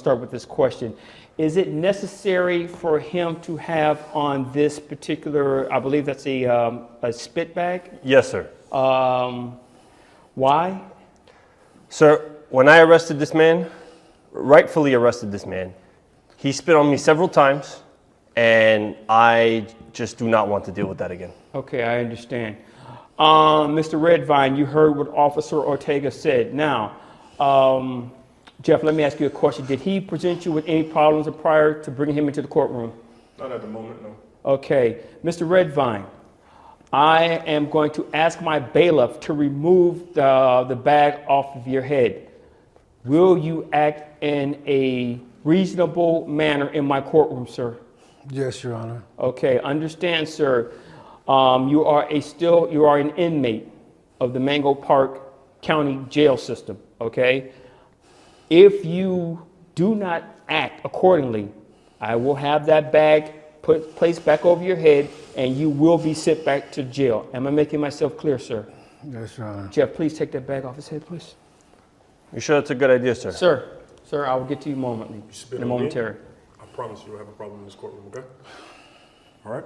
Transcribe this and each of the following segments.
start with this question. Is it necessary for him to have on this particular, I believe that's a spit bag? Yes, sir. Why? Sir, when I arrested this man, rightfully arrested this man, he spit on me several times, and I just do not want to deal with that again. Okay, I understand. Mr. Redvine, you heard what Officer Ortega said. Now, Jeff, let me ask you a question. Did he present you with any problems prior to bringing him into the courtroom? Not at the moment, no. Okay. Mr. Redvine, I am going to ask my bailiff to remove the bag off of your head. Will you act in a reasonable manner in my courtroom, sir? Yes, Your Honor. Okay. Understand, sir, you are an inmate of the Mango Park County jail system, okay? If you do not act accordingly, I will have that bag placed back over your head and you will be sent back to jail. Am I making myself clear, sir? Yes, Your Honor. Jeff, please take that bag off his head, please. You sure that's a good idea, sir? Sir, I will get to you momently, in a momentary. I promise you don't have a problem in this courtroom, okay? All right?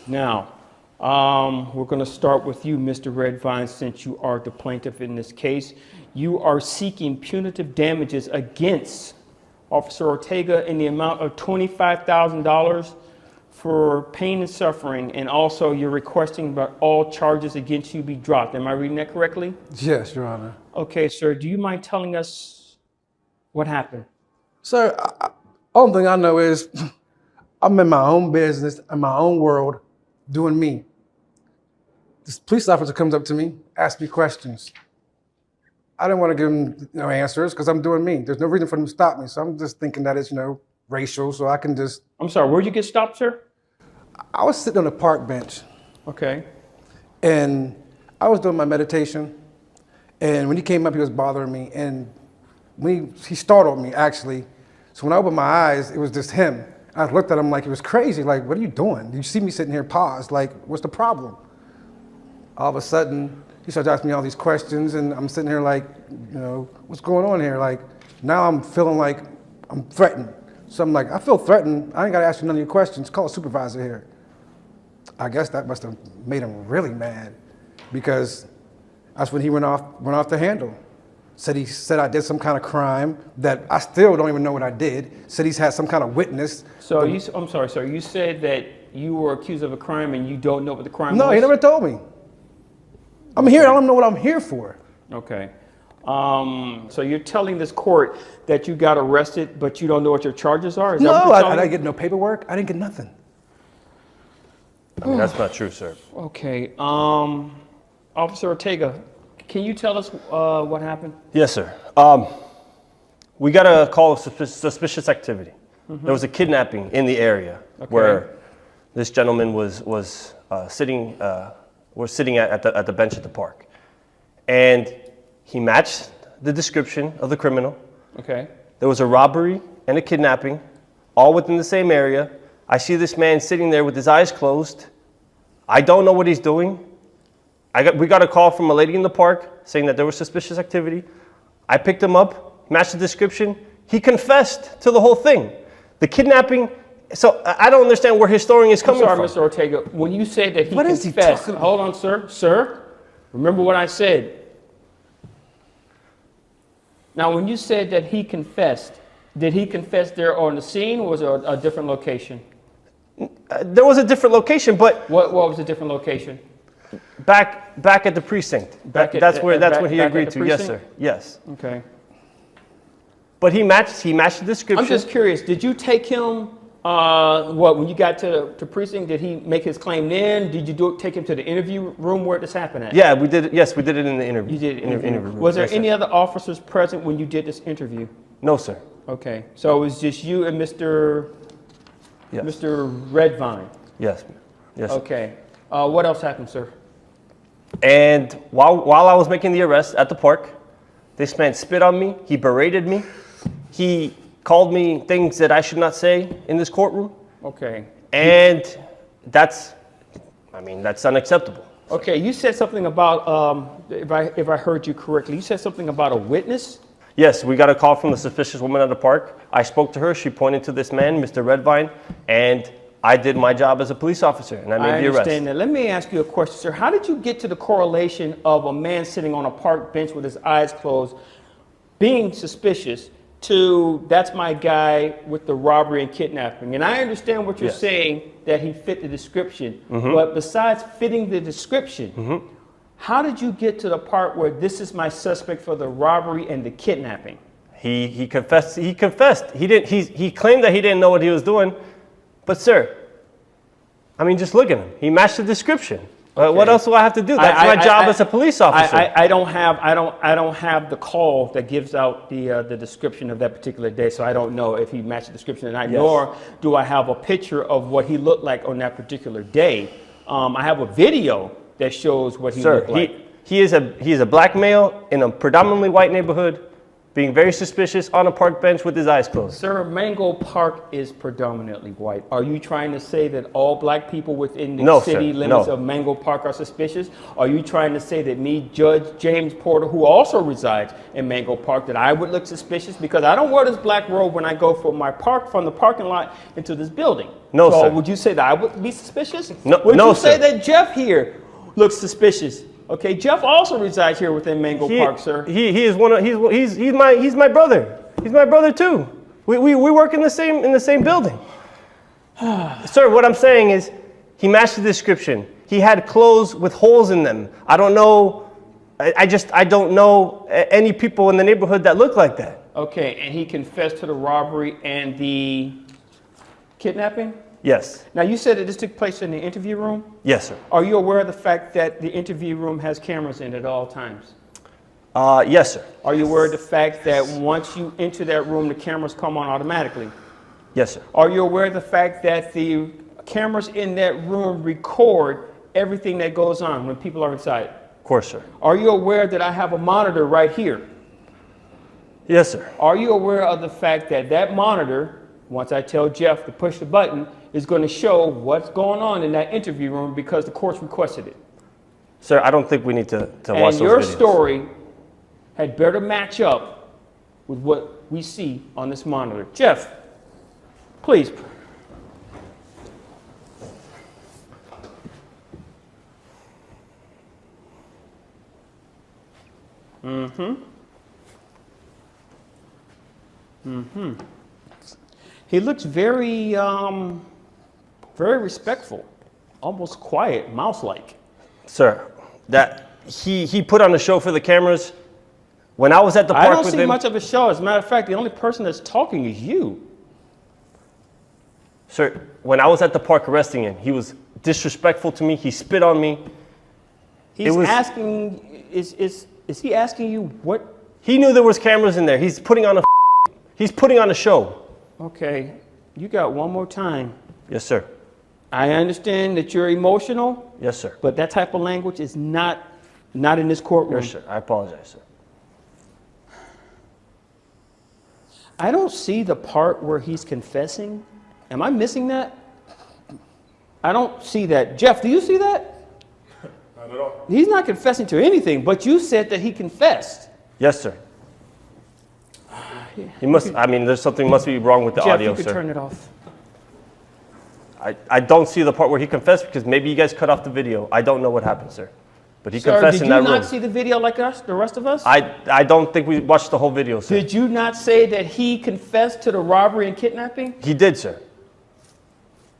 Now, we're going to start with you, Mr. Redvine, since you are the plaintiff in this case. You are seeking punitive damages against Officer Ortega in the amount of $25,000 for pain and suffering, and also you're requesting that all charges against you be dropped. Am I reading that correctly? Yes, Your Honor. Okay, sir, do you mind telling us what happened? Sir, only thing I know is I'm in my own business, in my own world, doing me. This police officer comes up to me, asks me questions. I didn't want to give him answers because I'm doing me. There's no reason for him to stop me. So I'm just thinking that it's, racial, so I can just... I'm sorry, where'd you get stopped, sir? I was sitting on a park bench. Okay. And I was doing my meditation. And when he came up, he was bothering me. And when he startled me, actually. So when I opened my eyes, it was just him. I looked at him like he was crazy. Like, what are you doing? You see me sitting here paused. Like, what's the problem? All of a sudden, he started asking me all these questions. And I'm sitting here like, what's going on here? Like, now I'm feeling like I'm threatened. So I'm like, I feel threatened. I ain't got to ask you none of your questions. Call a supervisor here. I guess that must have made him really mad because that's when he went off the handle. He said I did some kind of crime that I still don't even know what I did. Said he's had some kind of witness. So I'm sorry, sir. You said that you were accused of a crime and you don't know what the crime was? No, he never told me. I'm here. I don't know what I'm here for. Okay. So you're telling this court that you got arrested, but you don't know what your charges are? No, I didn't get no paperwork. I didn't get nothing. I mean, that's not true, sir. Okay. Officer Ortega, can you tell us what happened? Yes, sir. We got a call of suspicious activity. Mm-hmm. There was a kidnapping in the area where this gentleman was sitting at the bench at the park, and he matched the description of the criminal. Okay. There was a robbery and a kidnapping, all within the same area. I see this man sitting there with his eyes closed. I don't know what he's doing. We got a call from a lady in the park saying that there was suspicious activity. I picked him up, matched the description. He confessed to the whole thing. The kidnapping, so I don't understand where his story is coming from. I'm sorry, Mr. Ortega. When you said that he confessed, hold on, sir. Sir, remember what I said. Now, when you said that he confessed, did he confess there on the scene or was it a different location? There was a different location, but... What was a different location? Back at the precinct. That's what he agreed to. Yes, sir. Yes. Okay. But he matched the description. I'm just curious. Did you take him? When you got to the precinct, did he make his claim then? Did you take him to the interview room where this happened at? Yeah, we did. Yes, we did it in the interview. You did it in the interview room. Was there any other officers present when you did this interview? No, sir. Okay. So it was just you and Mr. Redvine. Yes. Yes. Okay. What else happened, sir? And while I was making the arrest at the park, this man spit on me. He berated me. He called me things that I should not say in this courtroom. Okay. And that's unacceptable. Okay, you said something about, if I heard you correctly, you said something about a witness? Yes, we got a call from the suspicious woman at the park. I spoke to her. She pointed to this man, Mr. Redvine, and I did my job as a police officer, and I made the arrest. understand that. Let me ask you a question, sir. How did you get to the correlation of a man sitting on a park bench with his eyes closed, being suspicious, to that's my guy with the robbery and kidnapping? And I understand what you're Yes. saying, that he fit the description. But besides fitting the description, how did you get to the part where this is my suspect for the robbery and the kidnapping? He confessed. He confessed. He claimed that he didn't know what he was doing. But sir, I mean, just look at him. He matched the description. What else do I have to do? That's my job as a police officer. I don't have the call that gives out the description of that particular day, so I don't know if he matched the description or not. Yes. Nor do I have a picture of what he looked like on that particular day. I have a video that shows what he Sir, looked like. he is a black male in a predominantly white neighborhood, being very suspicious on a park bench with his eyes closed. Sir, Mango Park is predominantly white. Are you trying to say that all black people within the No, city sir, limits no. of Mango Park are suspicious? Are you trying to say that me, Judge James Porter, who also resides in Mango Park, that I would look suspicious because I don't wear this black robe when I go from the parking lot into this building? No, so sir. would you say that I would be suspicious? No, Would no, you say sir. that Jeff here looks suspicious? Okay, Jeff also resides here within Mango Park, sir. He is he's my brother. He's my brother too. We work in the same building. Sir, what I'm saying is he matched the description. He had clothes with holes in them. I don't know. I don't know any people in the neighborhood that look like that. Okay, and he confessed to the robbery and the kidnapping? Yes. Now, you said that this took place in the interview room. Yes, sir. Are you aware of the fact that the interview room has cameras in it at all times? Yes, sir. Are you aware of the fact that once you enter that room, the cameras come on automatically? Yes, sir. Are you aware of the fact that the cameras in that room record everything that goes on when people are inside? Of course, sir. Are you aware that I have a monitor right here? Yes, sir. Are you aware of the fact that that monitor, once I tell Jeff to push the button, is going to show what's going on in that interview room because the court's requested it? Sir, I don't think we need to watch And those your videos. story had better match up with what we see on this monitor. Jeff, please. He looks very, very respectful, almost quiet, mouse-like. Sir, that he put on a show for the cameras. When I was at the I park don't with see him, much of a show. As a matter of fact, the only person that's talking is you. sir, when I was at the park arresting him, he was disrespectful to me. He spit on me. He's was- asking, is he asking you what? He knew there was cameras in there. He's putting on a show. Okay, you got one more time. Yes, sir. I understand that you're emotional, Yes, sir. but that type of language is not in this courtroom. Yes, sir. I apologize, sir. I don't see the part where he's confessing. Am I missing that? I don't see that. Jeff, do you see that? Not at all. He's not confessing to anything, but you said that he confessed. Yes, sir. He must. I mean, there's something must be wrong with the Jeff, audio, you could sir. turn it off. I don't see the part where he confessed because maybe you guys cut off the video. I don't know what happened, sir. But he Sir, confessed did in you that not room. see the video like us, the rest of us? I don't think we watched the whole video, sir. Did you not say that he confessed to the robbery and kidnapping? He did, sir.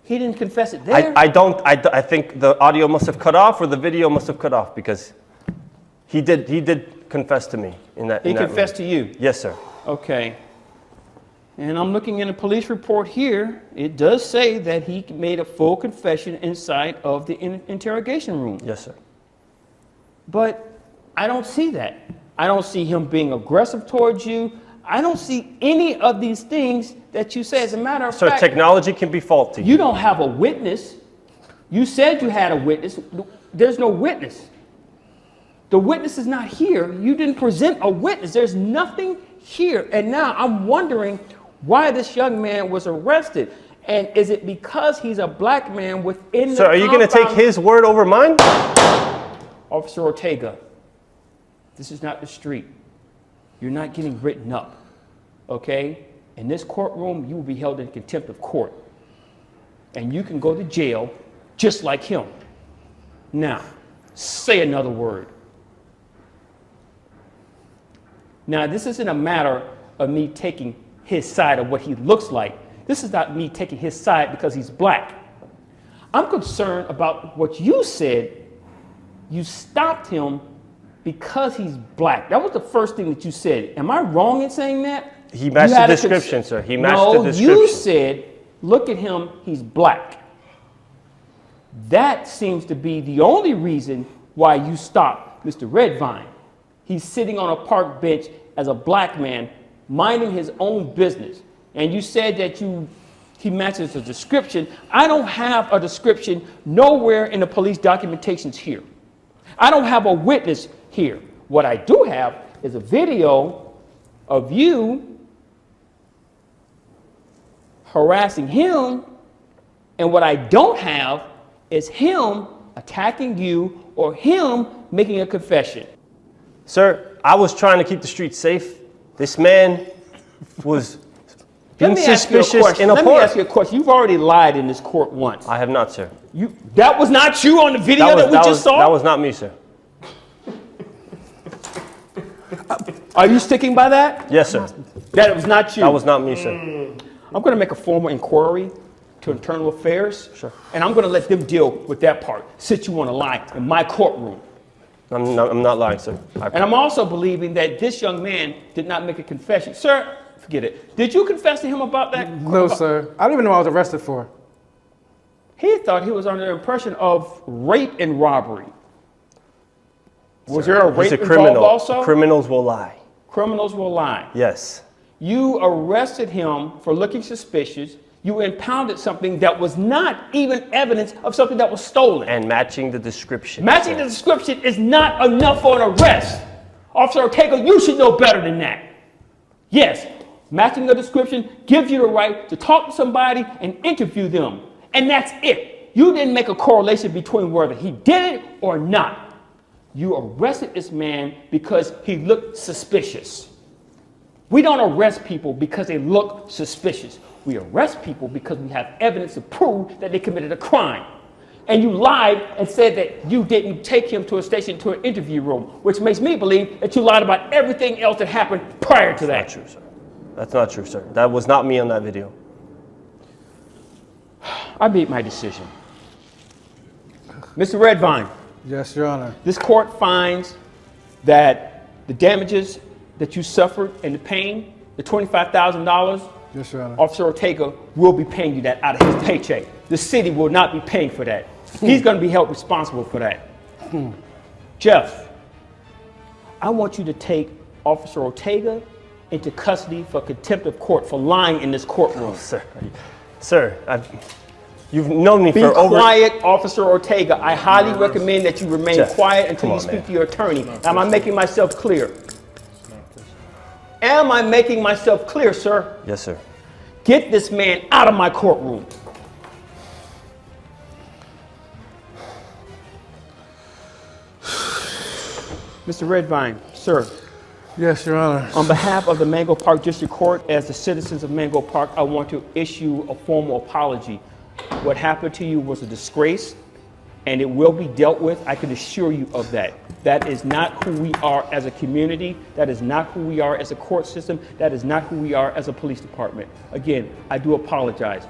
He didn't confess it there. I think the audio must have cut off or the video must have cut off because he did confess to me in that. He in that confessed room. to you. Yes, sir. Okay. And I'm looking in a police report here. It does say that he made a full confession inside of the interrogation room. Yes, sir. But I don't see that. I don't see him being aggressive towards you. I don't see any of these things that you say. As a matter of Sir, fact, technology can be faulty. you don't have a witness. You said you had a witness. There's no witness. The witness is not here. You didn't present a witness. There's nothing here. And now I'm wondering why this young man was arrested. And is it because he's a black man within the Sir, are you going to take compound- his word over mine? Officer Ortega, this is not the street. You're not getting written up, okay? In this courtroom, you will be held in contempt of court. And you can go to jail just like him. Now, say another word. Now, this isn't a matter of me taking his side of what he looks like. This is not me taking his side because he's black. I'm concerned about what you said. You stopped him because he's black. That was the first thing that you said. Am I wrong in saying that? He matched You had the a cons- description, sir. He matched No, the description. you said, look at him, he's black. That seems to be the only reason why you stopped Mr. Redvine. He's sitting on a park bench as a black man, minding his own business. And you said that he matches the description. I don't have a description nowhere in the police documentations here. I don't have a witness here. What I do have is a video of you harassing him, and what I don't have is him attacking you or him making a confession. Sir, I was trying to keep the streets safe. This man was being suspicious in a Let me park. ask you a question. You've already lied in this court once. I have not, sir. That was not you on the video that we just saw? That was not me, sir. Are you sticking by that? Yes, sir. That it was not you? That was not me, sir. I'm going to make a formal inquiry to Internal Affairs. Sure. And I'm going to let them deal with that part, since you want to lie in my courtroom. I'm not lying, sir. And I'm also believing that this young man did not make a confession. Sir, forget it. Did you confess to him about that? No, sir. I don't even know what I was arrested for. He thought he was under the impression of rape and robbery. Was there a rape He's a involved criminal. also? Criminals will lie. Criminals will lie. Yes. You arrested him for looking suspicious. You impounded something that was not even evidence of something that was stolen. And matching the description. Matching the description is not enough for an arrest. Officer Ortega, you should know better than that. Yes, matching the description gives you the right to talk to somebody and interview them. And that's it. You didn't make a correlation between whether he did it or not. You arrested this man because he looked suspicious. We don't arrest people because they look suspicious. We arrest people because we have evidence to prove that they committed a crime. And you lied and said that you didn't take him to a station, to an interview room, which makes me believe that you lied about everything else that happened prior to that. That's not true, sir. That's not true, sir. That was not me on that video. I made my decision. Mr. Redvine, Yes, Your Honor. this court finds that the damages that you suffered and the pain, the $25,000, Yes, Your Honor. Officer Ortega will be paying you that out of his paycheck. The city will not be paying for that. He's going to be held responsible for that. Jeff, I want you to take Officer Ortega into custody for contempt of court for lying in this courtroom. Sir, you've known me Be for over... quiet, Officer Ortega. I highly recommend that you remain Jeff, quiet until come you on, speak man. to your attorney. Am I making myself clear? Am I making myself clear, sir? Yes, sir. Get this man out of my courtroom. Mr. Redvine, sir, Yes, Your Honor. on behalf of the Mango Park District Court, as the citizens of Mango Park, I want to issue a formal apology. What happened to you was a disgrace, and it will be dealt with. I can assure you of that. That is not who we are as a community. That is not who we are as a court system. That is not who we are as a police department. Again, I do apologize.